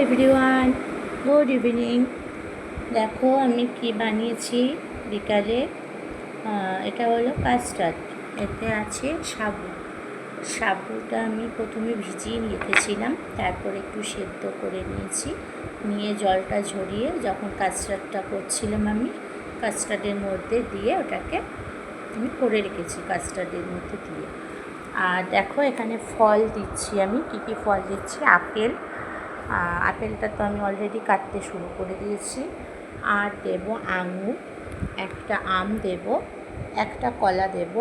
Everyone, good evening. দেখো আমি কি বানিয়েছি বিকালে। এটা হলো কাস্টার্ড। এতে আছে সাবুটা আমি প্রথমে ভিজিয়ে রেখেছিলাম, তারপর একটু সেদ্ধ করে নিয়েছি। নিয়ে জলটা ঝরিয়ে যখন কাস্টার্ডটা করছিলাম আমি কাস্টার্ডের মধ্যে দিয়ে ওটাকে আমি করে রেখেছি কাস্টার্ডের মধ্যে দিয়ে। আর দেখো এখানে ফল দিচ্ছি আমি। কী ফল দিচ্ছি? আপেলটা তো আমি অলরেডি কাটতে শুরু করে দিয়েছি। আর দেব আঙুর, একটা আম দেব, একটা কলা দেব,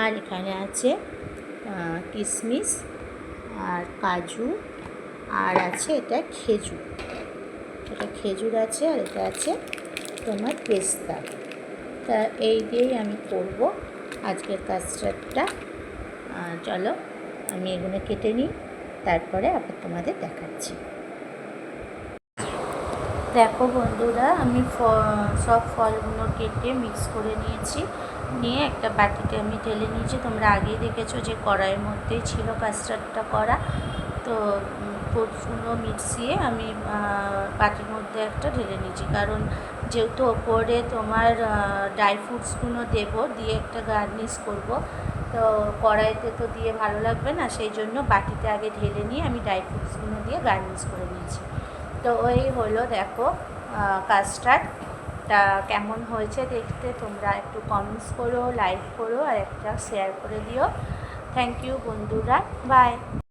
আর এখানে আছে কিশমিশ আর কাজু, আর আছে এটা খেজুর আছে, আর এটা আছে তোমার পেস্তা। তা এই দিয়েই আমি করব আজকের কাস্টার্ডটা। চলো আমি এগুলো কেটে নিই, তারপরে আবার তোমাদের দেখাচ্ছি। দেখো বন্ধুরা, আমি সব ফলগুলো কেটে মিক্স করে নিয়েছি। নিয়ে একটা বাটিতে আমি ঢেলে নিয়েছি। তোমরা আগেই দেখেছো যে কড়াইয়ের মধ্যেই ছিল কাস্টার্ডটা করা। তো ফ্রুটসগুলো মিক্সিয়ে আমি বাটির মধ্যে একটা ঢেলে নিয়েছি, কারণ যেহেতু ওপরে তোমার ড্রাই ফ্রুটসগুলো দেবো, দিয়ে একটা গার্নিশ করব। তো কড়াইতে তো দিয়ে ভালো লাগবে না, সেই জন্য বাটিতে আগে ঢেলে নিয়ে আমি ড্রাই ফ্রুটসগুলো দিয়ে গার্নিশ করে নিয়েছি। তো ওই হলো দেখো কাস্টার্ডটা কেমন হয়েছে দেখতে। তোমরা একটু কমেন্টস করো, লাইক করো, আর একটা শেয়ার করে দিও। থ্যাংক ইউ বন্ধুরা, বাই।